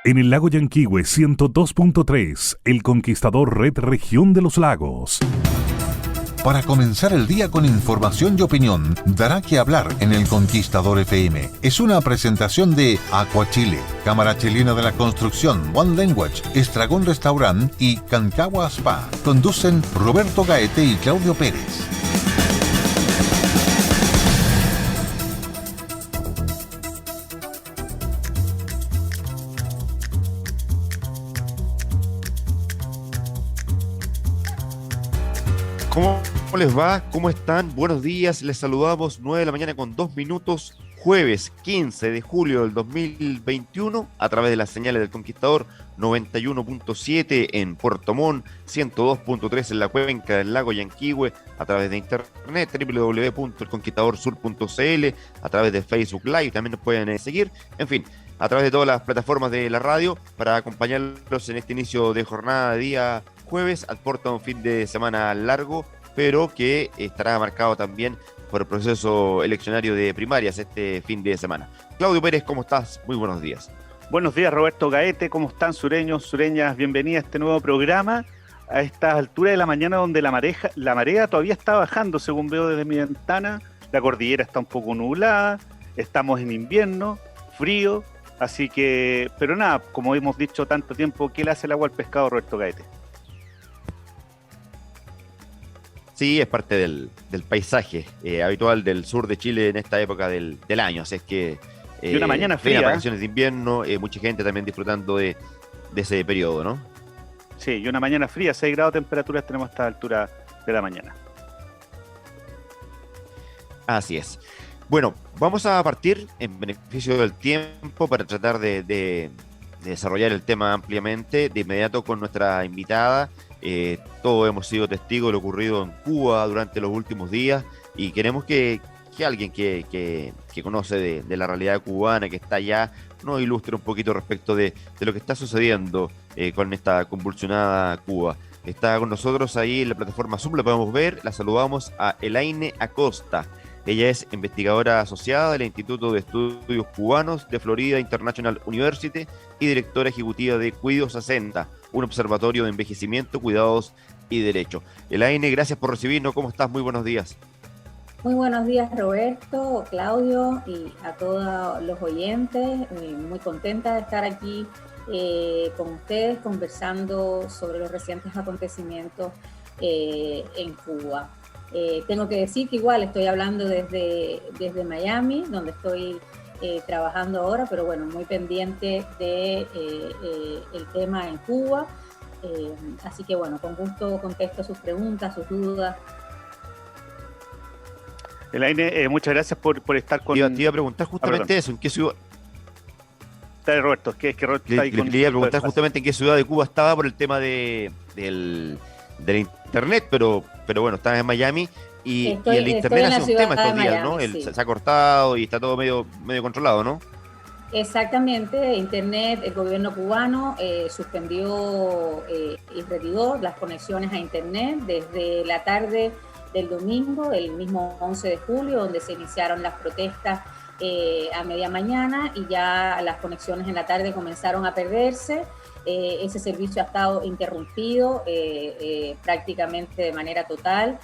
En el lago Yanquihue 102.3, El Conquistador Red Región de los Lagos. Para comenzar el día con información y opinión, dará que hablar en El Conquistador FM. Es una presentación de Aqua Chile, Cámara Chilena de la Construcción, One Language, Estragón Restaurant y Cancagua Spa. Conducen Roberto Gaete y Claudio Pérez. ¿Cómo les va? ¿Cómo están? Buenos días, les saludamos 9 de la mañana con 2 minutos, jueves 15 de julio del 2021, a través de las señales del Conquistador 91.7 en Puerto Montt, 102.3 en la cuenca del lago Yanquihue, a través de internet, www.elconquistadorsur.cl, a través de Facebook Live, también nos pueden seguir, en fin, a través de todas las plataformas de la radio, para acompañarlos en este inicio de jornada de día jueves. Aporta un fin de semana largo, pero que estará marcado también por el proceso eleccionario de primarias este fin de semana. Claudio Pérez, ¿cómo estás? Muy buenos días. Buenos días, Roberto Gaete, ¿cómo están, sureños, sureñas? Bienvenida a este nuevo programa, a esta altura de la mañana donde la marea todavía está bajando, según veo desde mi ventana. La cordillera está un poco nublada, estamos en invierno, frío, así que, pero nada, como hemos dicho tanto tiempo, ¿qué le hace el agua al pescado, Roberto Gaete? Sí, es parte del paisaje habitual del sur de Chile en esta época del año. Así es que y una mañana fría, vacaciones de invierno, mucha gente también disfrutando de ese periodo, ¿no? Sí, y una mañana fría, 6 grados de temperatura tenemos a esta altura de la mañana. Así es. Bueno, vamos a partir en beneficio del tiempo para tratar de desarrollar el tema ampliamente, de inmediato con nuestra invitada. Todos hemos sido testigos de lo ocurrido en Cuba durante los últimos días y queremos que alguien que conoce de la realidad cubana, que está allá, nos ilustre un poquito respecto de lo que está sucediendo con esta convulsionada Cuba. Está con nosotros ahí en la plataforma Zoom, la podemos ver, la saludamos a Elaine Acosta. Ella es investigadora asociada del Instituto de Estudios Cubanos de Florida International University y directora ejecutiva de Cuidos 60, un observatorio de envejecimiento, cuidados y derecho. Elaine, gracias por recibirnos. ¿Cómo estás? Muy buenos días. Muy buenos días, Roberto, Claudio y a todos los oyentes. Muy contenta de estar aquí con ustedes conversando sobre los recientes acontecimientos en Cuba. Tengo que decir que igual estoy hablando desde Miami, donde estoy trabajando ahora, pero bueno, muy pendiente de el tema en Cuba. Así que bueno, con gusto contesto sus preguntas, sus dudas. Elaine, muchas gracias por estar con... Te iba a preguntar justamente eso, ¿en qué ciudad? Dale, Roberto, es que Roberto está ahí con... Le iba a preguntar justamente en qué ciudad de Cuba estaba por el tema del internet, pero bueno, estás en Miami y el internet ha sido un tema estos días, ¿no? Sí. Se ha cortado y está todo medio controlado, ¿no? Exactamente, internet, el gobierno cubano suspendió y retiró las conexiones a internet desde la tarde del domingo, el mismo 11 de julio, donde se iniciaron las protestas a media mañana y ya las conexiones en la tarde comenzaron a perderse. Ese servicio ha estado interrumpido prácticamente de manera total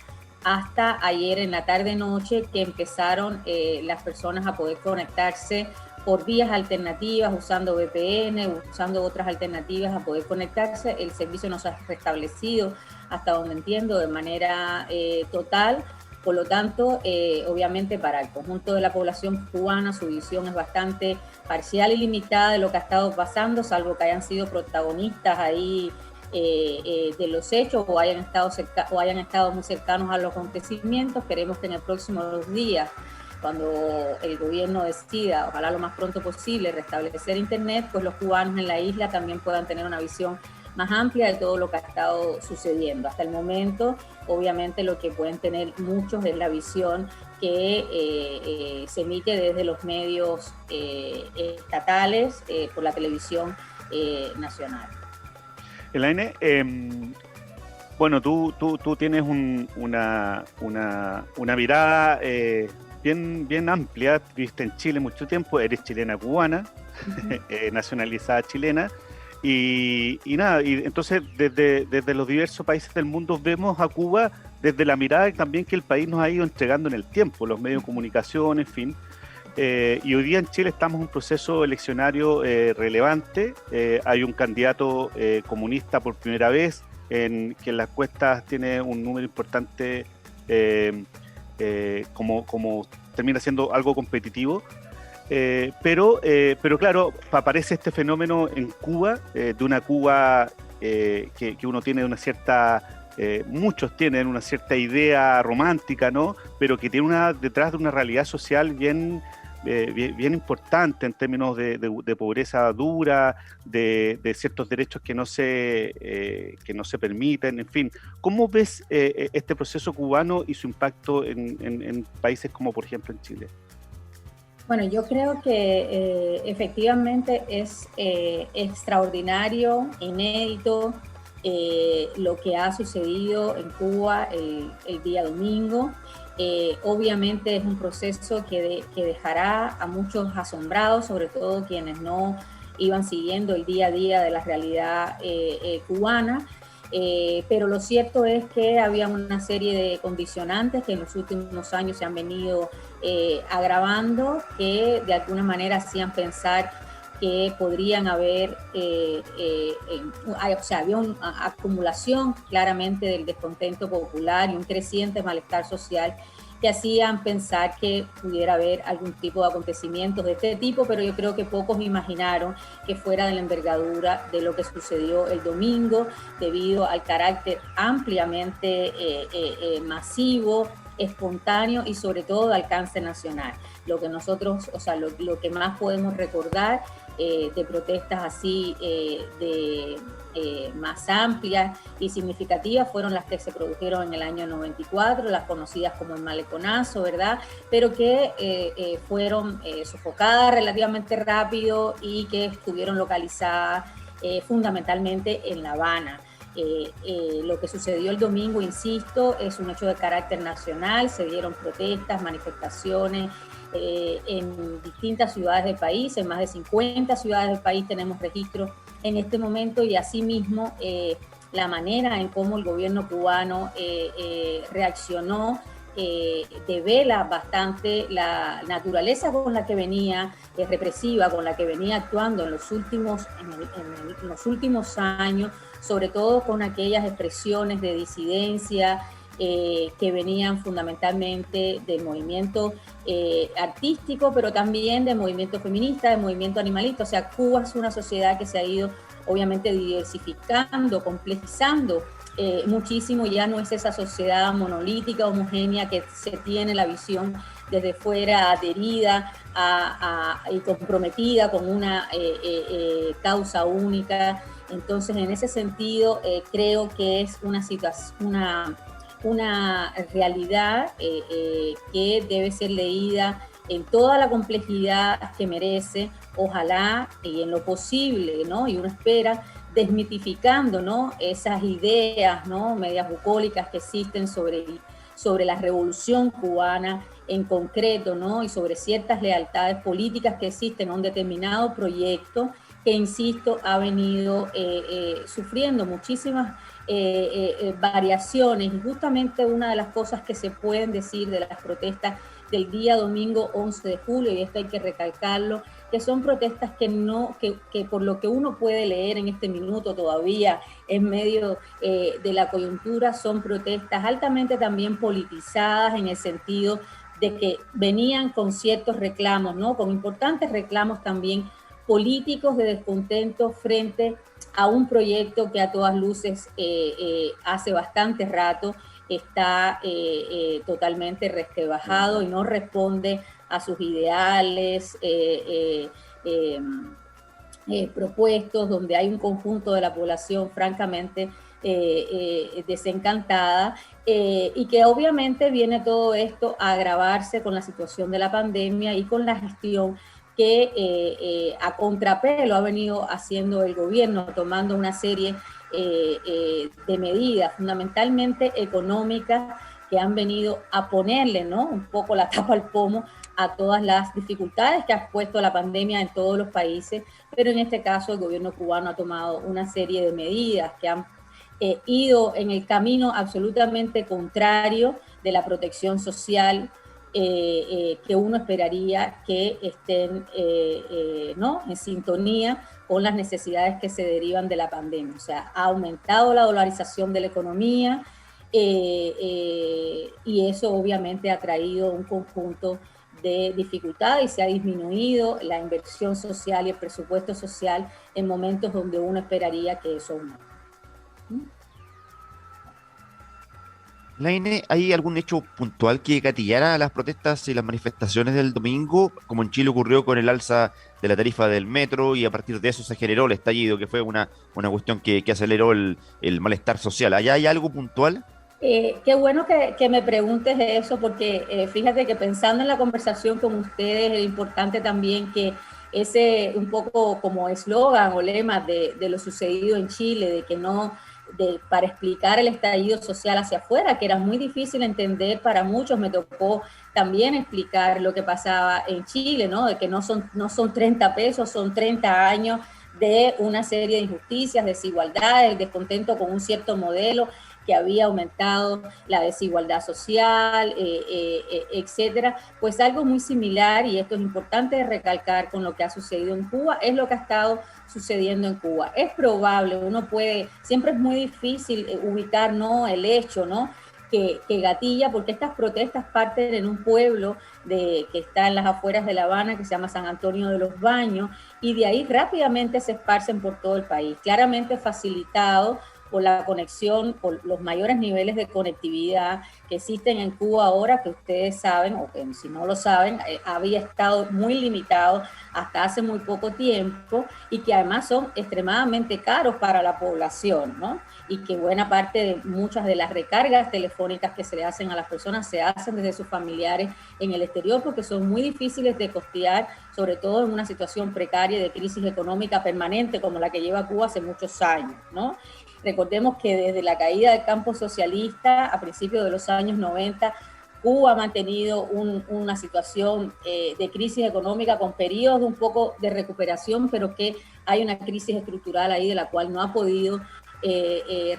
hasta ayer en la tarde-noche, que empezaron las personas a poder conectarse por vías alternativas, usando VPN, usando otras alternativas a poder conectarse. El servicio no se ha restablecido, hasta donde entiendo, de manera total. Por lo tanto, obviamente para el conjunto de la población cubana su visión es bastante parcial y limitada de lo que ha estado pasando, salvo que hayan sido protagonistas ahí de los hechos o hayan estado muy cercanos a los acontecimientos. Queremos que en el próximo 2 días, cuando el gobierno decida, ojalá lo más pronto posible, restablecer internet, pues los cubanos en la isla también puedan tener una visión más amplia de todo lo que ha estado sucediendo. Hasta el momento, obviamente, lo que pueden tener muchos es la visión que se emite desde los medios estatales, por la televisión nacional. Elaine, bueno, tú tienes una mirada bien amplia. Viviste en Chile mucho tiempo, eres chilena cubana, nacionalizada chilena. Y nada, y entonces desde los diversos países del mundo vemos a Cuba desde la mirada también que el país nos ha ido entregando en el tiempo, los medios de comunicación, en fin. Y hoy día en Chile estamos en un proceso eleccionario relevante. Hay un candidato comunista por primera vez, que en las encuestas tiene un número importante, como termina siendo algo competitivo. Pero claro, aparece este fenómeno en Cuba, de una Cuba que uno tiene una cierta, muchos tienen una cierta idea romántica, ¿no? Pero que tiene detrás de una realidad social bien importante en términos de pobreza dura, de ciertos derechos que no se permiten, en fin. ¿Cómo ves este proceso cubano y su impacto en países como, por ejemplo, en Chile? Bueno, yo creo que efectivamente es extraordinario, inédito, lo que ha sucedido en Cuba el día domingo. Obviamente es un proceso que dejará a muchos asombrados, sobre todo quienes no iban siguiendo el día a día de la realidad cubana. Pero lo cierto es que había una serie de condicionantes que en los últimos años se han venido agravando, que de alguna manera hacían pensar que podrían haber, había una acumulación claramente del descontento popular y un creciente malestar social que hacían pensar que pudiera haber algún tipo de acontecimientos de este tipo, pero yo creo que pocos imaginaron que fuera de la envergadura de lo que sucedió el domingo, debido al carácter ampliamente masivo, espontáneo y sobre todo de alcance nacional. Lo que nosotros, lo que más podemos recordar de protestas así más amplias y significativas fueron las que se produjeron en el año 94, las conocidas como el Maleconazo, ¿verdad? Pero que fueron sofocadas relativamente rápido y que estuvieron localizadas fundamentalmente en La Habana. Lo que sucedió el domingo, insisto, es un hecho de carácter nacional. Se dieron protestas, manifestaciones en distintas ciudades del país, en más de 50 ciudades del país tenemos registro en este momento, y asimismo la manera en cómo el gobierno cubano reaccionó devela bastante la naturaleza con la que venía, represiva, con la que venía actuando en los últimos años, sobre todo con aquellas expresiones de disidencia que venían fundamentalmente del movimiento artístico, pero también del movimiento feminista, del movimiento animalista. O sea, Cuba es una sociedad que se ha ido obviamente diversificando, complejizando muchísimo. Ya no es esa sociedad monolítica, homogénea, que se tiene la visión desde fuera, adherida y comprometida con una causa única. Entonces, en ese sentido, creo que es una realidad que debe ser leída en toda la complejidad que merece, ojalá y en lo posible, ¿no? Y uno espera, desmitificando, ¿no?, esas ideas, ¿no?, medias bucólicas que existen sobre la revolución cubana en concreto, ¿no?, y sobre ciertas lealtades políticas que existen a un determinado proyecto que, insisto, ha venido sufriendo muchísimas variaciones. Y justamente una de las cosas que se pueden decir de las protestas del día domingo 11 de julio, y esto hay que recalcarlo, que son protestas que por lo que uno puede leer en este minuto todavía en medio de la coyuntura, son protestas altamente también politizadas, en el sentido de que venían con ciertos reclamos, ¿no?, con importantes reclamos también políticos de descontento frente a un proyecto que a todas luces hace bastante rato está totalmente resquebrajado y no responde a sus ideales propuestos, donde hay un conjunto de la población francamente desencantada, y que obviamente viene todo esto a agravarse con la situación de la pandemia y con la gestión que a contrapelo ha venido haciendo el gobierno, tomando una serie de medidas fundamentalmente económicas que han venido a ponerle, ¿no?, un poco la tapa al pomo a todas las dificultades que ha puesto la pandemia en todos los países, pero en este caso el gobierno cubano ha tomado una serie de medidas que han ido en el camino absolutamente contrario de la protección social que uno esperaría que estén ¿no?, en sintonía con las necesidades que se derivan de la pandemia. O sea, ha aumentado la dolarización de la economía y eso obviamente ha traído un conjunto de dificultades y se ha disminuido la inversión social y el presupuesto social en momentos donde uno esperaría que eso aumente. Laine, ¿hay algún hecho puntual que gatillara las protestas y las manifestaciones del domingo, como en Chile ocurrió con el alza de la tarifa del metro y a partir de eso se generó el estallido, que fue una cuestión que aceleró el malestar social? ¿Allá hay algo puntual? Qué bueno que me preguntes eso, porque fíjate que pensando en la conversación con ustedes, es importante también que ese un poco como eslogan o lema de lo sucedido en Chile, de que no... para explicar el estallido social hacia afuera, que era muy difícil entender para muchos. Me tocó también explicar lo que pasaba en Chile, ¿no?, de que no son 30 pesos, son 30 años de una serie de injusticias, desigualdades, descontento con un cierto modelo que había aumentado la desigualdad social, etcétera. Pues algo muy similar, y esto es importante recalcar con lo que ha sucedido en Cuba, es lo que ha estado sucediendo en Cuba. Es probable, uno puede, siempre es muy difícil ubicar, ¿no?, el hecho, ¿no?, que gatilla, porque estas protestas parten en un pueblo que está en las afueras de La Habana, que se llama San Antonio de los Baños, y de ahí rápidamente se esparcen por todo el país, claramente facilitado por la conexión, por los mayores niveles de conectividad que existen en Cuba ahora, que ustedes saben, o que si no lo saben, había estado muy limitado hasta hace muy poco tiempo, y que además son extremadamente caros para la población, ¿no? Y que buena parte de muchas de las recargas telefónicas que se le hacen a las personas se hacen desde sus familiares en el exterior, porque son muy difíciles de costear, sobre todo en una situación precaria de crisis económica permanente como la que lleva Cuba hace muchos años, ¿no? Recordemos que desde la caída del campo socialista a principios de los años 90, Cuba ha mantenido una situación de crisis económica con periodos un poco de recuperación, pero que hay una crisis estructural ahí de la cual no ha podido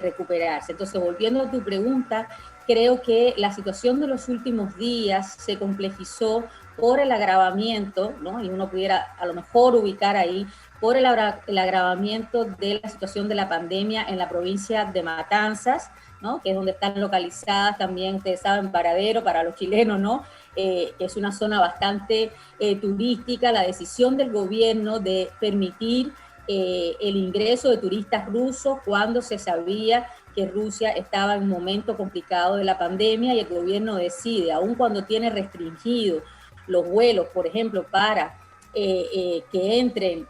recuperarse. Entonces, volviendo a tu pregunta, creo que la situación de los últimos días se complejizó por el agravamiento, ¿no?, y uno pudiera a lo mejor ubicar ahí, por el agravamiento de la situación de la pandemia en la provincia de Matanzas, ¿no?, que es donde están localizadas también, ustedes saben, Paradero para los chilenos, ¿no?, que es una zona bastante turística. La decisión del gobierno de permitir el ingreso de turistas rusos cuando se sabía que Rusia estaba en un momento complicado de la pandemia, y el gobierno decide, aun cuando tiene restringidos los vuelos, por ejemplo, para que entren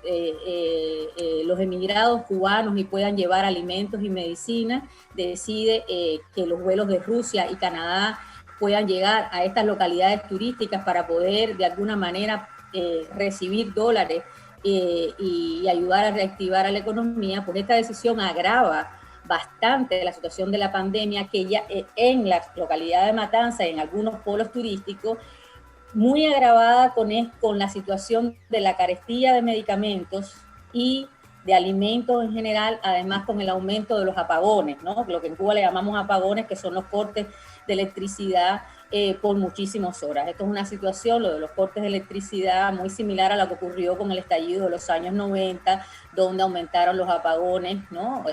los emigrados cubanos y puedan llevar alimentos y medicinas, decide que los vuelos de Rusia y Canadá puedan llegar a estas localidades turísticas para poder de alguna manera recibir dólares y ayudar a reactivar a la economía. Pues esta decisión agrava bastante la situación de la pandemia, que ya en la localidad de Matanzas, en algunos polos turísticos, muy agravada con la situación de la carestía de medicamentos y de alimentos en general, además con el aumento de los apagones, ¿no?, lo que en Cuba le llamamos apagones, que son los cortes de electricidad por muchísimas horas. Esto es una situación, lo de los cortes de electricidad, muy similar a lo que ocurrió con el estallido de los años 90, donde aumentaron los apagones, ¿no?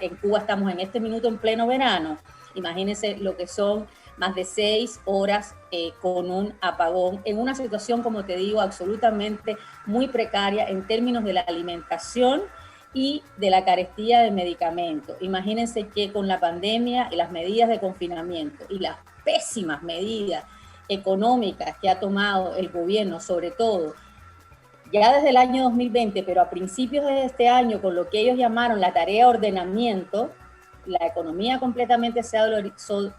En Cuba estamos en este minuto en pleno verano. Imagínense lo que son más de 6 horas con un apagón, en una situación, como te digo, absolutamente muy precaria en términos de la alimentación y de la carestía de medicamentos. Imagínense que con la pandemia y las medidas de confinamiento y las pésimas medidas económicas que ha tomado el gobierno, sobre todo ya desde el año 2020, pero a principios de este año, con lo que ellos llamaron la tarea ordenamiento, la economía completamente se ha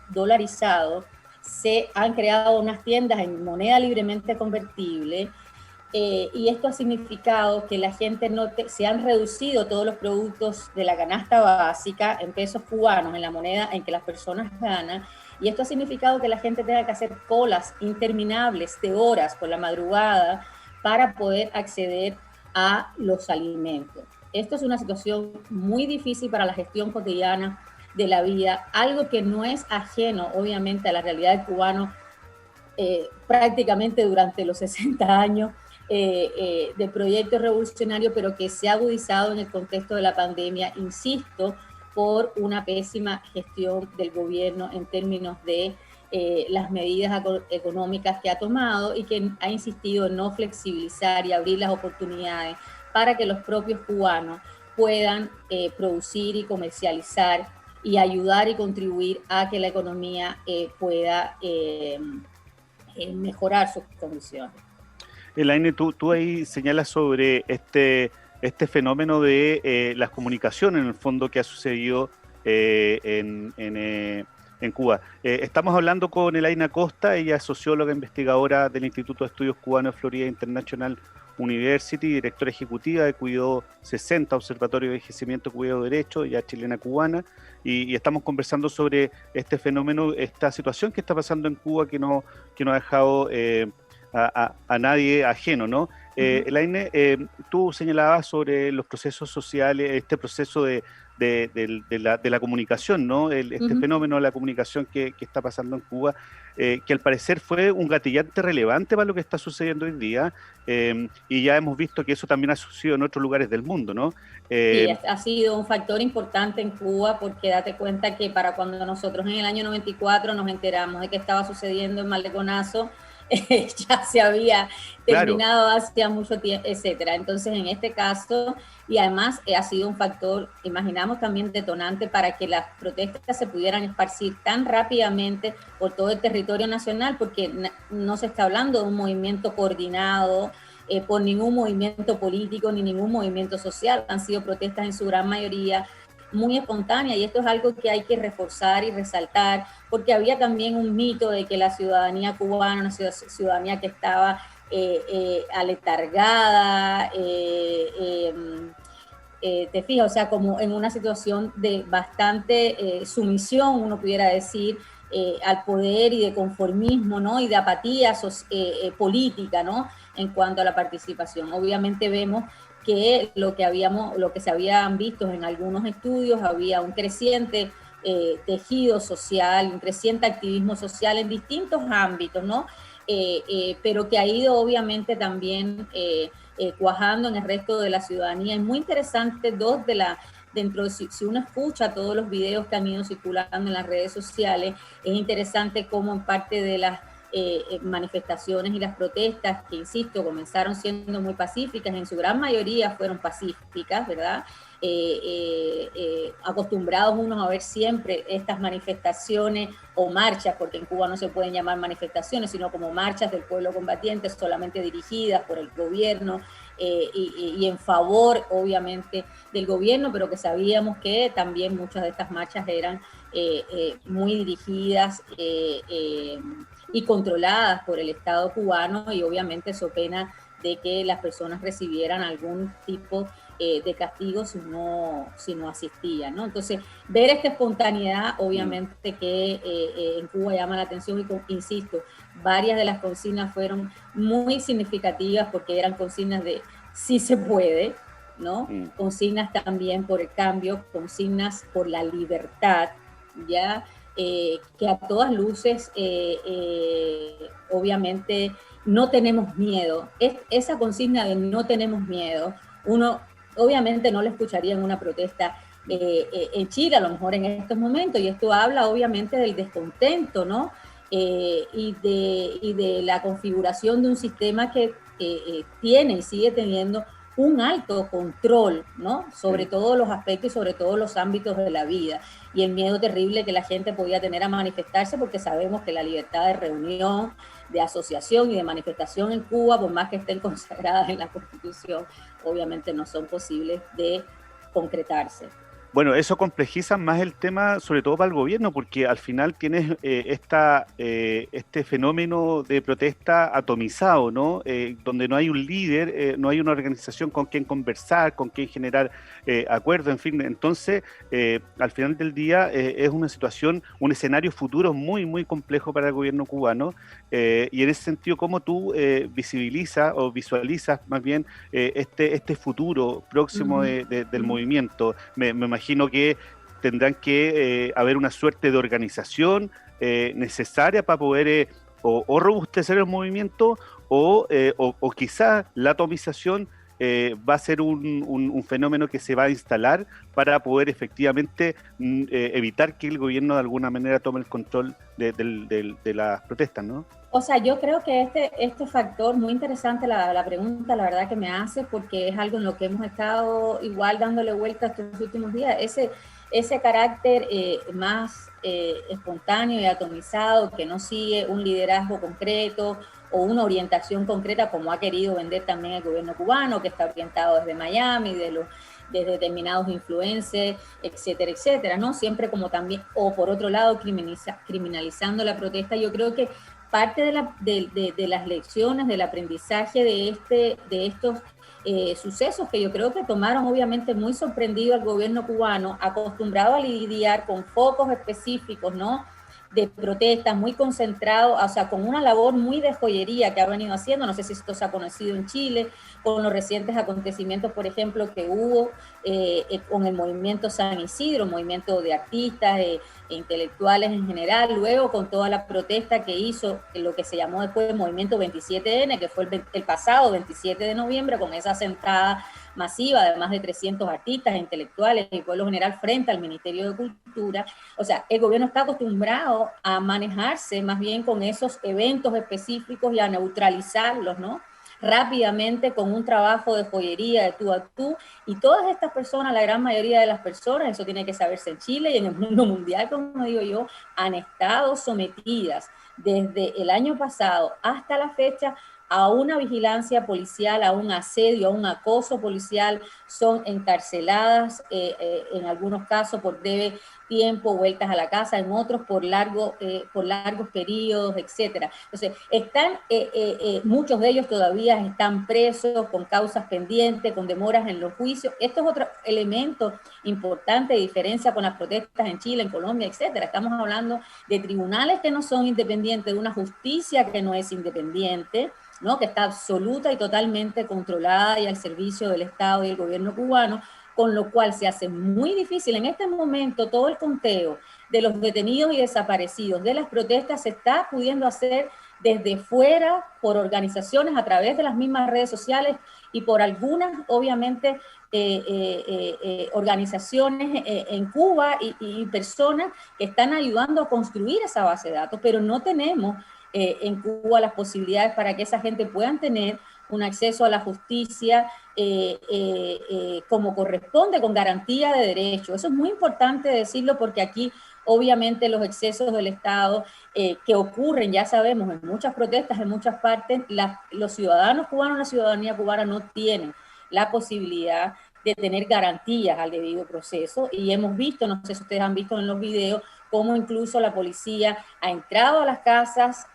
dolarizado, se han creado unas tiendas en moneda libremente convertible, y esto ha significado que la gente se han reducido todos los productos de la canasta básica en pesos cubanos, en la moneda en que las personas ganan, Y esto ha significado que la gente tenga que hacer colas interminables de horas por la madrugada para poder acceder a los alimentos. Esto es una situación muy difícil para la gestión cotidiana de la vida, algo que no es ajeno, obviamente, a la realidad del cubano prácticamente durante los 60 años del proyecto revolucionario, pero que se ha agudizado en el contexto de la pandemia, insisto, por una pésima gestión del gobierno en términos de las medidas económicas que ha tomado y que ha insistido en no flexibilizar y abrir las oportunidades para que los propios cubanos puedan producir y comercializar y ayudar y contribuir a que la economía pueda mejorar sus condiciones. Elaine, tú ahí señalas sobre este fenómeno de las comunicaciones, en el fondo, que ha sucedido en Cuba. Estamos hablando con Elaine Acosta, ella es socióloga investigadora del Instituto de Estudios Cubanos de Florida International University, directora ejecutiva de Cuidado 60, Observatorio de Envejecimiento, Cuidado de Derecho, ya chilena cubana, y estamos conversando sobre este fenómeno, esta situación que está pasando en Cuba que no ha dejado a nadie ajeno, ¿no? Elaine, tú señalabas sobre los procesos sociales, este proceso de la comunicación, ¿no? Este fenómeno de la comunicación que está pasando en Cuba, que al parecer fue un gatillante relevante para lo que está sucediendo hoy día, y ya hemos visto que eso también ha sucedido en otros lugares del mundo, ¿no? Sí, ha sido un factor importante en Cuba, porque date cuenta que para cuando nosotros en el año 94 nos enteramos de que estaba sucediendo el Maldeconazo, ya se había terminado, claro, hacía mucho tiempo, etcétera. Entonces, en este caso, y además ha sido un factor, imaginamos, también detonante para que las protestas se pudieran esparcir tan rápidamente por todo el territorio nacional, porque no se está hablando de un movimiento coordinado por ningún movimiento político ni ningún movimiento social. Han sido protestas en su gran mayoría muy espontánea, y esto es algo que hay que reforzar y resaltar, porque había también un mito de que la ciudadanía cubana, una ciudadanía que estaba aletargada, te fijas, o sea, como en una situación de bastante sumisión, uno pudiera decir, al poder, y de conformismo, ¿no? Y de apatía política, ¿no? En cuanto a la participación. Obviamente vemos que lo que se habían visto en algunos estudios, había un creciente tejido social, un creciente activismo social en distintos ámbitos, ¿no? Pero que ha ido obviamente también cuajando en el resto de la ciudadanía. Es muy interesante si uno escucha todos los videos que han ido circulando en las redes sociales, es interesante cómo en parte de las manifestaciones y las protestas, que insisto, comenzaron siendo muy pacíficas, en su gran mayoría fueron pacíficas, ¿verdad? Acostumbrados unos a ver siempre estas manifestaciones o marchas, porque en Cuba no se pueden llamar manifestaciones, sino como marchas del pueblo combatiente, solamente dirigidas por el gobierno y en favor, obviamente, del gobierno, pero que sabíamos que también muchas de estas marchas eran muy dirigidas y controladas por el Estado cubano, y obviamente so pena de que las personas recibieran algún tipo de castigo si no asistían, ¿no? Entonces, ver esta espontaneidad, obviamente que en Cuba llama la atención, y insisto, varias de las consignas fueron muy significativas porque eran consignas de sí se puede, ¿no? Consignas también por el cambio, consignas por la libertad, ¿ya? Que a todas luces, obviamente, no tenemos miedo. Esa consigna de no tenemos miedo, uno obviamente no lo escucharía en una protesta en Chile, a lo mejor en estos momentos, y esto habla obviamente del descontento, ¿no? Y de la configuración de un sistema que tiene y sigue teniendo un alto control, ¿no? Sobre todos los aspectos y sobre todos los ámbitos de la vida, y el miedo terrible que la gente podía tener a manifestarse, porque sabemos que la libertad de reunión, de asociación y de manifestación en Cuba, por más que estén consagradas en la Constitución, obviamente no son posibles de concretarse. Bueno, eso complejiza más el tema, sobre todo para el gobierno, porque al final tienes este fenómeno de protesta atomizado, ¿no? Donde no hay un líder, no hay una organización con quien conversar, con quien generar acuerdos, en fin. Entonces, al final del día es una situación, un escenario futuro muy, muy complejo para el gobierno cubano. Y en ese sentido, ¿cómo tú visibilizas o visualizas más bien este futuro próximo del movimiento? Me imagino que tendrán que haber una suerte de organización necesaria para poder o robustecer el movimiento o quizás la atomización va a ser un fenómeno que se va a instalar para poder efectivamente evitar que el gobierno de alguna manera tome el control de las protestas, ¿no? O sea, yo creo que este factor, muy interesante la pregunta, la verdad que me hace, porque es algo en lo que hemos estado igual dándole vuelta estos últimos días, ese carácter más espontáneo y atomizado, que no sigue un liderazgo concreto o una orientación concreta, como ha querido vender también el gobierno cubano, que está orientado desde Miami, desde determinados influencers, etcétera, etcétera, ¿no? Siempre como también, o por otro lado, criminalizando la protesta. Yo creo que parte de las lecciones, del aprendizaje de estos sucesos que yo creo que tomaron obviamente muy sorprendido al gobierno cubano, acostumbrado a lidiar con focos específicos, ¿no?, de protestas, muy concentrado, o sea, con una labor muy de joyería que ha venido haciendo. No sé si esto se ha conocido en Chile, con los recientes acontecimientos, por ejemplo, que hubo con el movimiento San Isidro, movimiento de artistas e intelectuales en general, luego con toda la protesta que hizo lo que se llamó después el movimiento 27N, que fue el pasado 27 de noviembre, con esa sentada masiva de más de 300 artistas, intelectuales y pueblo general frente al Ministerio de Cultura. O sea, el gobierno está acostumbrado a manejarse más bien con esos eventos específicos y a neutralizarlos, ¿no?, rápidamente, con un trabajo de joyería de tú a tú, y todas estas personas, la gran mayoría de las personas, eso tiene que saberse en Chile y en el mundo mundial, como digo yo, han estado sometidas desde el año pasado hasta la fecha a una vigilancia policial, a un asedio, a un acoso policial, son encarceladas en algunos casos por breve tiempo, vueltas a la casa, en otros por largos periodos, etcétera. Entonces, muchos de ellos todavía están presos, con causas pendientes, con demoras en los juicios. Esto es otro elemento importante de diferencia con las protestas en Chile, en Colombia, etcétera. Estamos hablando de tribunales que no son independientes, de una justicia que no es independiente, ¿no?, que está absoluta y totalmente controlada y al servicio del Estado y el gobierno cubano, con lo cual se hace muy difícil. En este momento todo el conteo de los detenidos y desaparecidos de las protestas se está pudiendo hacer desde fuera, por organizaciones a través de las mismas redes sociales y por algunas, obviamente, organizaciones en Cuba y personas que están ayudando a construir esa base de datos, pero no tenemos en Cuba las posibilidades para que esa gente puedan tener un acceso a la justicia como corresponde, con garantía de derechos. Eso es muy importante decirlo, porque aquí obviamente los excesos del Estado que ocurren, ya sabemos, en muchas protestas, en muchas partes, los ciudadanos cubanos, la ciudadanía cubana no tienen la posibilidad de tener garantías al debido proceso, y hemos visto, no sé si ustedes han visto en los videos, cómo incluso la policía ha entrado a las casas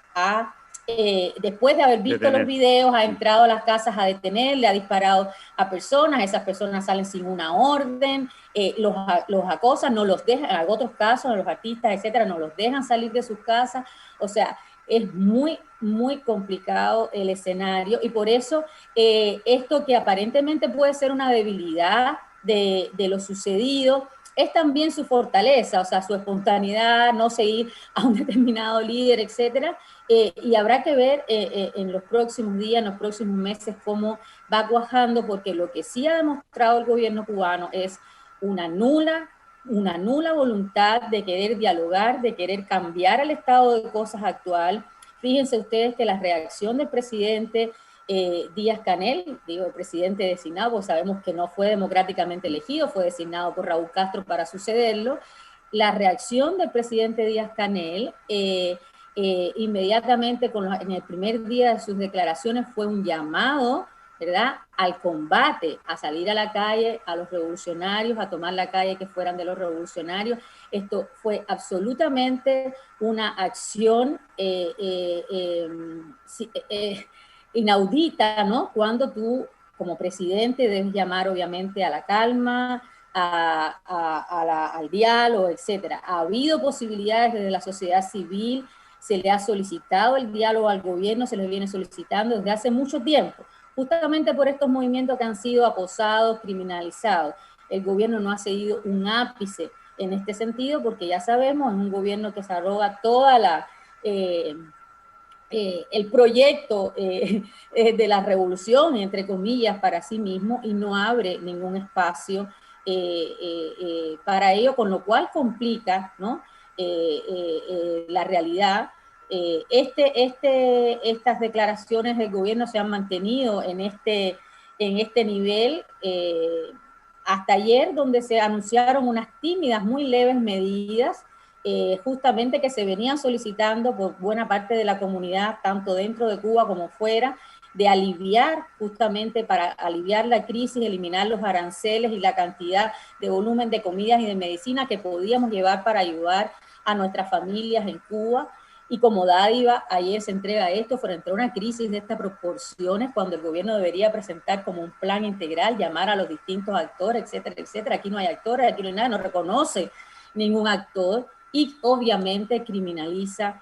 después de haber visto los videos, ha entrado a las casas a detener, le ha disparado a personas, esas personas salen sin una orden, los acosan, no los dejan, en otros casos, a los artistas, etcétera, no los dejan salir de sus casas. O sea, es muy, muy complicado el escenario, y por eso esto que aparentemente puede ser una debilidad de lo sucedido, es también su fortaleza, o sea, su espontaneidad, no seguir a un determinado líder, etcétera, y habrá que ver en los próximos días, en los próximos meses, cómo va cuajando, porque lo que sí ha demostrado el gobierno cubano es una nula voluntad de querer dialogar, de querer cambiar el estado de cosas actual. Fíjense ustedes que la reacción del presidente Díaz-Canel, digo, el presidente designado, pues sabemos que no fue democráticamente elegido, fue designado por Raúl Castro para sucederlo. La reacción del presidente Díaz-Canel inmediatamente en el primer día de sus declaraciones fue un llamado ¿verdad?, al combate, a salir a la calle, a los revolucionarios, a tomar la calle que fueran de los revolucionarios. Esto fue absolutamente una acción inaudita, ¿no? Cuando tú, como presidente, debes llamar obviamente a la calma, al diálogo, etcétera. Ha habido posibilidades desde la sociedad civil, se le ha solicitado el diálogo al gobierno, se les viene solicitando desde hace mucho tiempo, justamente por estos movimientos que han sido acosados, criminalizados. El gobierno no ha cedido un ápice en este sentido, porque ya sabemos, es un gobierno que se arroga toda la... el proyecto de la revolución, entre comillas, para sí mismo, y no abre ningún espacio para ello, con lo cual complica, ¿no?, la realidad. Estas declaraciones del gobierno se han mantenido en este nivel hasta ayer, donde se anunciaron unas tímidas, muy leves medidas, justamente que se venían solicitando por buena parte de la comunidad, tanto dentro de Cuba como fuera, de aliviar, justamente para aliviar la crisis, eliminar los aranceles y la cantidad de volumen de comidas y de medicina que podíamos llevar para ayudar a nuestras familias en Cuba. Y como dádiva, ayer se entrega esto frente a una crisis de estas proporciones, cuando el gobierno debería presentar como un plan integral, llamar a los distintos actores, etcétera, etcétera. Aquí no hay actores, aquí no hay nada, no reconoce ningún actor y obviamente criminaliza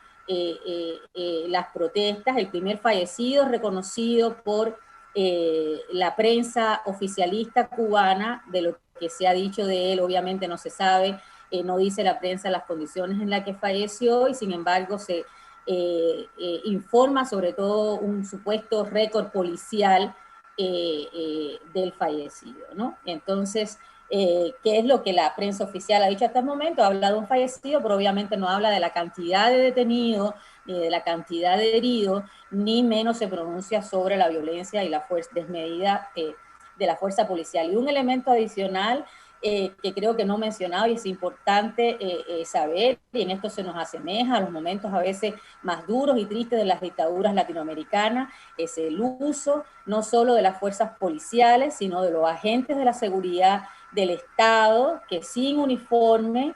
las protestas. El primer fallecido reconocido por la prensa oficialista cubana, de lo que se ha dicho de él, obviamente no se sabe. No dice la prensa las condiciones en las que falleció y sin embargo se informa sobre todo un supuesto récord policial del fallecido, ¿no? Entonces, ¿qué es lo que la prensa oficial ha dicho hasta el momento? Habla de un fallecido, pero obviamente no habla de la cantidad de detenidos, ni de la cantidad de heridos, ni menos se pronuncia sobre la violencia y la fuerza desmedida de la fuerza policial. Y un elemento adicional que creo que no he mencionado y es importante saber, y en esto se nos asemeja a los momentos a veces más duros y tristes de las dictaduras latinoamericanas, es el uso no solo de las fuerzas policiales, sino de los agentes de la seguridad del Estado, que sin uniforme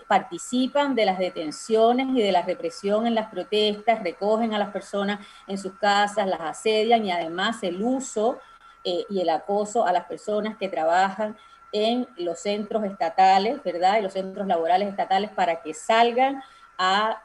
participan de las detenciones y de la represión en las protestas, recogen a las personas en sus casas, las asedian, y además el uso y el acoso a las personas que trabajan en los centros estatales, ¿verdad?, y los centros laborales estatales, para que salgan a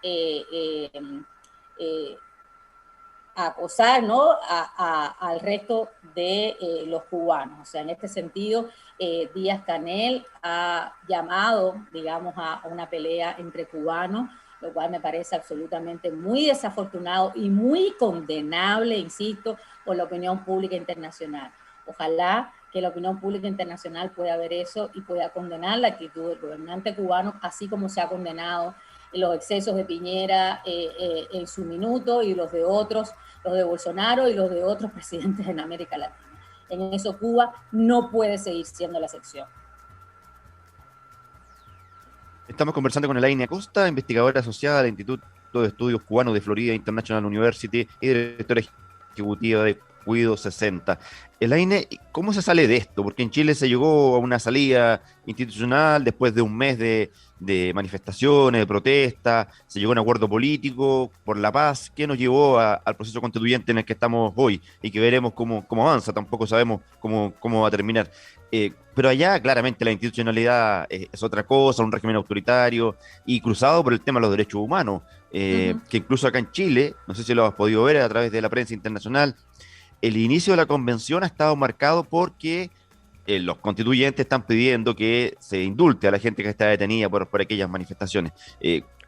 acosar, ¿no?, al resto de los cubanos. O sea, en este sentido, Díaz-Canel ha llamado, digamos, a una pelea entre cubanos, lo cual me parece absolutamente muy desafortunado y muy condenable, insisto, por la opinión pública internacional. Ojalá que la opinión pública internacional pueda ver eso y pueda condenar la actitud del gobernante cubano, así como se ha condenado los excesos de Piñera en su minuto, y los de otros, los de Bolsonaro y los de otros presidentes en América Latina. En eso Cuba no puede seguir siendo la excepción. Estamos conversando con Elaine Acosta, investigadora asociada al Instituto de Estudios Cubanos de Florida International University y directora ejecutiva de Cuido 60. Elaine, ¿cómo se sale de esto? Porque en Chile se llegó a una salida institucional después de un mes de manifestaciones, de protestas, se llegó a un acuerdo político por la paz. ¿Qué nos llevó al proceso constituyente en el que estamos hoy? Y que veremos cómo avanza, tampoco sabemos cómo va a terminar. Pero allá claramente la institucionalidad es otra cosa, un régimen autoritario y cruzado por el tema de los derechos humanos, que incluso acá en Chile, no sé si lo has podido ver a través de la prensa internacional, el inicio de la convención ha estado marcado porque los constituyentes están pidiendo que se indulte a la gente que está detenida por aquellas manifestaciones.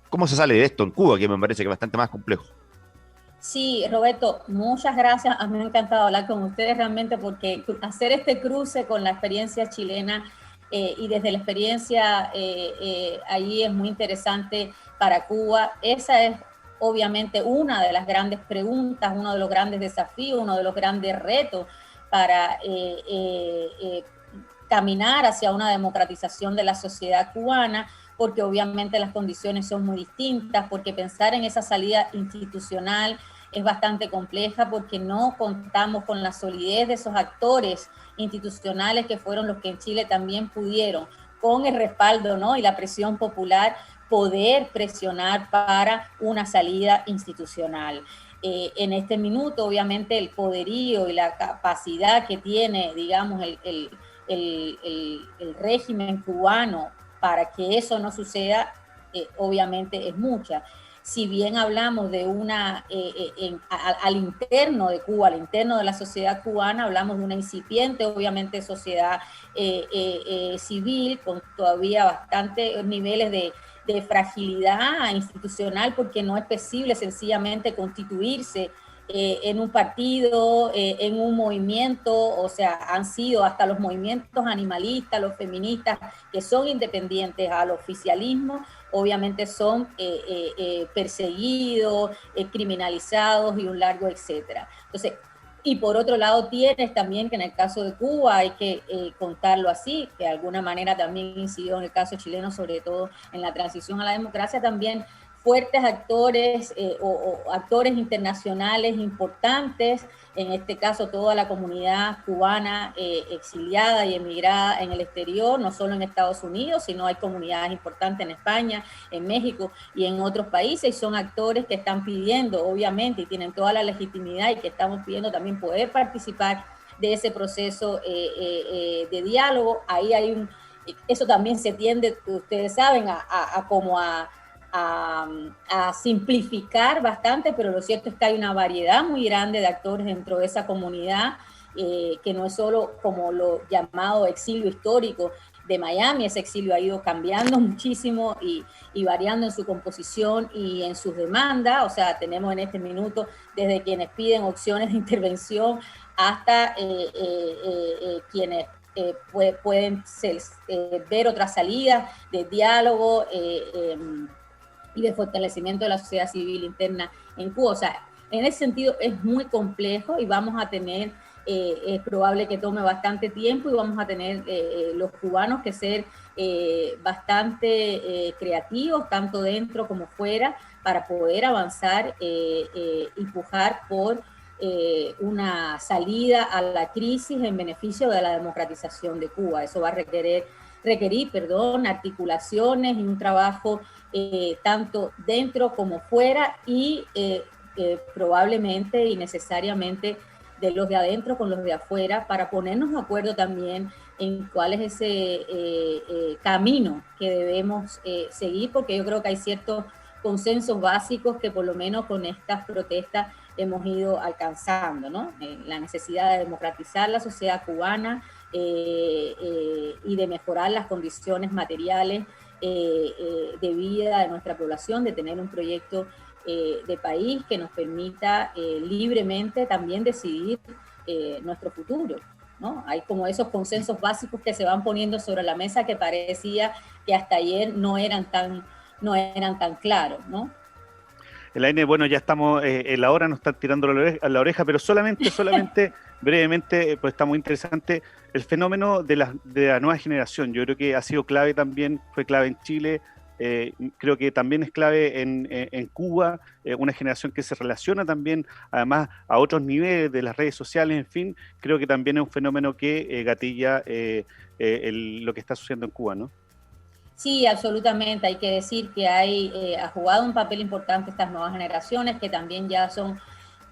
¿Cómo se sale de esto en Cuba, que me parece que es bastante más complejo? Sí, Roberto, muchas gracias. A mí me ha encantado hablar con ustedes realmente, porque hacer este cruce con la experiencia chilena y desde la experiencia allí es muy interesante para Cuba. Esa es obviamente una de las grandes preguntas, uno de los grandes desafíos, uno de los grandes retos para caminar hacia una democratización de la sociedad cubana, porque obviamente las condiciones son muy distintas, porque pensar en esa salida institucional es bastante compleja porque no contamos con la solidez de esos actores institucionales que fueron los que en Chile también pudieron, con el respaldo, ¿no?, y la presión popular, poder presionar para una salida institucional. En este minuto, obviamente, el poderío y la capacidad que tiene, digamos, el régimen cubano para que eso no suceda, obviamente es mucha. Si bien hablamos de una, al interno de Cuba, al interno de la sociedad cubana, hablamos de una incipiente, obviamente, sociedad civil, con todavía bastantes niveles de fragilidad institucional, porque no es posible sencillamente constituirse en un partido, en un movimiento, o sea, han sido hasta los movimientos animalistas, los feministas, que son independientes al oficialismo, obviamente son perseguidos, criminalizados y un largo etcétera. Entonces, y por otro lado tienes también que en el caso de Cuba, hay que contarlo así, que de alguna manera también incidió en el caso chileno, sobre todo en la transición a la democracia, también fuertes actores o actores internacionales importantes, en este caso toda la comunidad cubana exiliada y emigrada en el exterior, no solo en Estados Unidos, sino hay comunidades importantes en España, en México y en otros países, y son actores que están pidiendo, obviamente, y tienen toda la legitimidad, y que estamos pidiendo también poder participar de ese proceso de diálogo. Ahí hay eso también se tiende, ustedes saben, a simplificar bastante, pero lo cierto es que hay una variedad muy grande de actores dentro de esa comunidad, que no es solo como lo llamado exilio histórico de Miami. Ese exilio ha ido cambiando muchísimo y variando en su composición y en sus demandas. O sea, tenemos en este minuto desde quienes piden opciones de intervención hasta quienes pueden ver otras salidas de diálogo y de fortalecimiento de la sociedad civil interna en Cuba. O sea, en ese sentido es muy complejo, y vamos a tener, es probable que tome bastante tiempo, y vamos a tener los cubanos que ser bastante creativos, tanto dentro como fuera, para poder avanzar y pujar por una salida a la crisis en beneficio de la democratización de Cuba. Eso va a requerir articulaciones y un trabajo tanto dentro como fuera, y probablemente y necesariamente de los de adentro con los de afuera, para ponernos de acuerdo también en cuál es ese camino que debemos seguir, porque yo creo que hay ciertos consensos básicos que por lo menos con estas protestas hemos ido alcanzando, ¿no? La necesidad de democratizar la sociedad cubana, y de mejorar las condiciones materiales de vida de nuestra población, de tener un proyecto de país que nos permita libremente también decidir nuestro futuro, ¿no? Hay como esos consensos básicos que se van poniendo sobre la mesa, que parecía que hasta ayer no eran tan claros, ¿no? Elaine, bueno, ya estamos en la hora, nos están tirando a la oreja, pero solamente brevemente, pues está muy interesante el fenómeno de la nueva generación. Yo creo que ha sido clave también, fue clave en Chile, creo que también es clave en Cuba, una generación que se relaciona también, además, a otros niveles de las redes sociales, en fin, creo que también es un fenómeno que gatilla lo que está sucediendo en Cuba, ¿no? Sí, absolutamente. Hay que decir que ha jugado un papel importante estas nuevas generaciones, que también ya son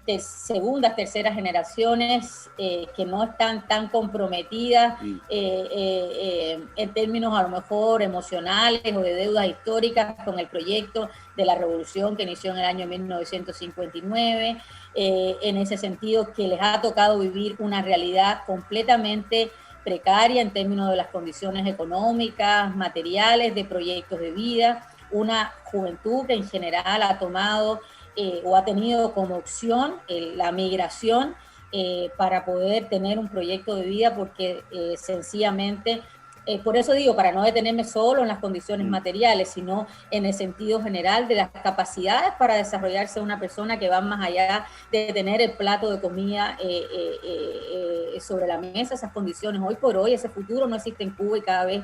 de segundas, terceras generaciones, que no están tan comprometidas en términos a lo mejor emocionales o de deudas históricas con el proyecto de la revolución que inició en el año 1959. En ese sentido, que les ha tocado vivir una realidad completamente precaria en términos de las condiciones económicas, materiales, de proyectos de vida, una juventud que en general ha tomado o ha tenido como opción la migración para poder tener un proyecto de vida, porque sencillamente, por eso digo, para no detenerme solo en las condiciones materiales, sino en el sentido general de las capacidades para desarrollarse una persona, que van más allá de tener el plato de comida sobre la mesa. Esas condiciones hoy por hoy, ese futuro no existe en Cuba, y cada vez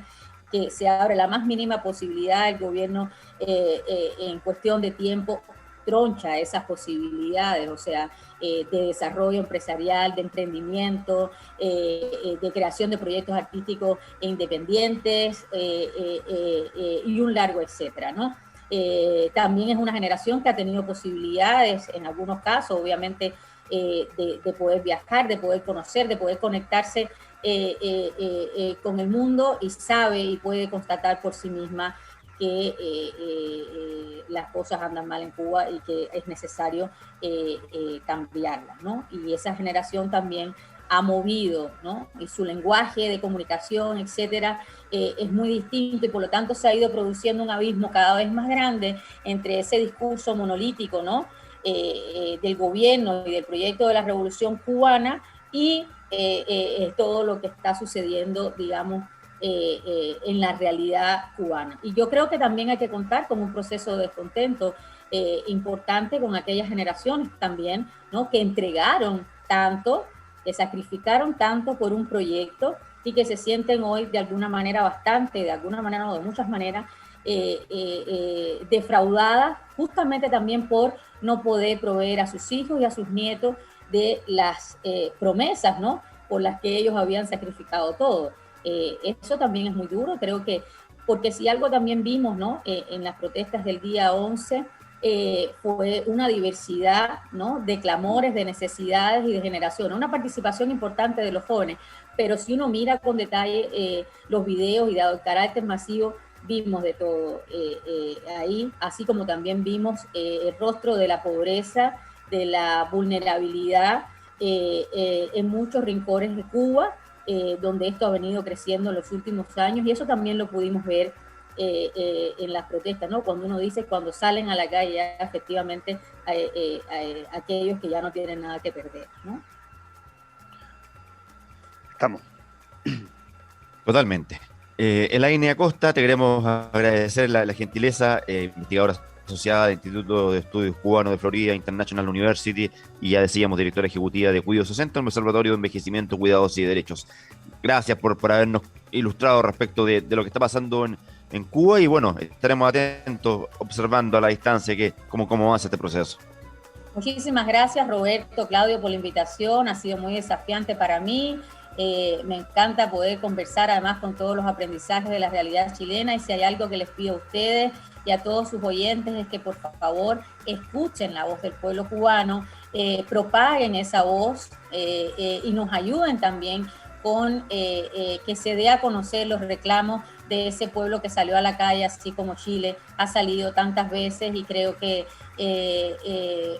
que se abre la más mínima posibilidad, el gobierno en cuestión de tiempo troncha esas posibilidades, o sea, de desarrollo empresarial, de emprendimiento, de creación de proyectos artísticos independientes y un largo etcétera, ¿no? También es una generación que ha tenido posibilidades, en algunos casos, obviamente, de poder viajar, de poder conocer, de poder conectarse con el mundo, y sabe y puede constatar por sí misma que las cosas andan mal en Cuba y que es necesario cambiarlas, ¿no? Y esa generación también ha movido, ¿no? Y su lenguaje de comunicación, etcétera, es muy distinto, y por lo tanto se ha ido produciendo un abismo cada vez más grande entre ese discurso monolítico, ¿no? Del gobierno y del proyecto de la Revolución Cubana y todo lo que está sucediendo, digamos, en la realidad cubana. Y yo creo que también hay que contar con un proceso de descontento importante con aquellas generaciones también, ¿no? Que entregaron tanto, que sacrificaron tanto por un proyecto y que se sienten hoy de alguna manera de alguna manera o de muchas maneras, defraudadas, justamente también por no poder proveer a sus hijos y a sus nietos de las promesas, ¿no? Por las que ellos habían sacrificado todo. Eso también es muy duro, creo que, porque si algo también vimos, ¿no? En las protestas del día 11, fue una diversidad, ¿no? De clamores, de necesidades y de generación, una participación importante de los jóvenes, pero si uno mira con detalle los videos y dado el carácter masivo, vimos de todo ahí, así como también vimos el rostro de la pobreza, de la vulnerabilidad en muchos rincones de Cuba, donde esto ha venido creciendo en los últimos años, y eso también lo pudimos ver en las protestas, ¿no? Cuando uno dice, cuando salen a la calle, efectivamente, aquellos que ya no tienen nada que perder, ¿no? Estamos. Totalmente. Elaine Acosta, te queremos agradecer la gentileza, investigadora asociada del Instituto de Estudios Cubanos de Florida International University, y ya decíamos, directora ejecutiva de Cuido Centro, un observatorio de envejecimiento, cuidados y derechos. Gracias por habernos ilustrado respecto de lo que está pasando en Cuba, y bueno, estaremos atentos, observando a la distancia cómo avanza este proceso. Muchísimas gracias, Roberto, Claudio, por la invitación. Ha sido muy desafiante para mí. Me encanta poder conversar además con todos los aprendizajes de la realidad chilena, y si hay algo que les pido a ustedes y a todos sus oyentes es que por favor escuchen la voz del pueblo cubano, propaguen esa voz y nos ayuden también con que se dé a conocer los reclamos de ese pueblo que salió a la calle, así como Chile ha salido tantas veces, y creo que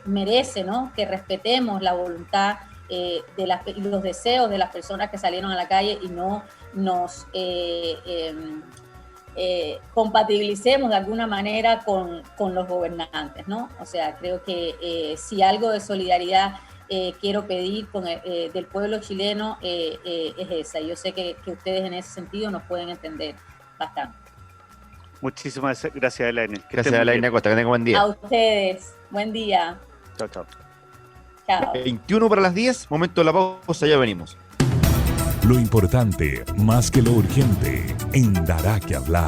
merece, ¿no? Que respetemos la voluntad y los deseos de las personas que salieron a la calle, y no nos compatibilicemos de alguna manera con los gobernantes, ¿no? O sea, creo que si algo de solidaridad quiero pedir del pueblo chileno es esa. Yo sé que ustedes en ese sentido nos pueden entender bastante. Muchísimas gracias, Elaine. Gracias, Elaine Acosta, que tengan buen día. A ustedes, buen día. Chao, chao. Chao. 21 para las 10, momento de la pausa, ya venimos. Lo importante, más que lo urgente, en Dará que hablar.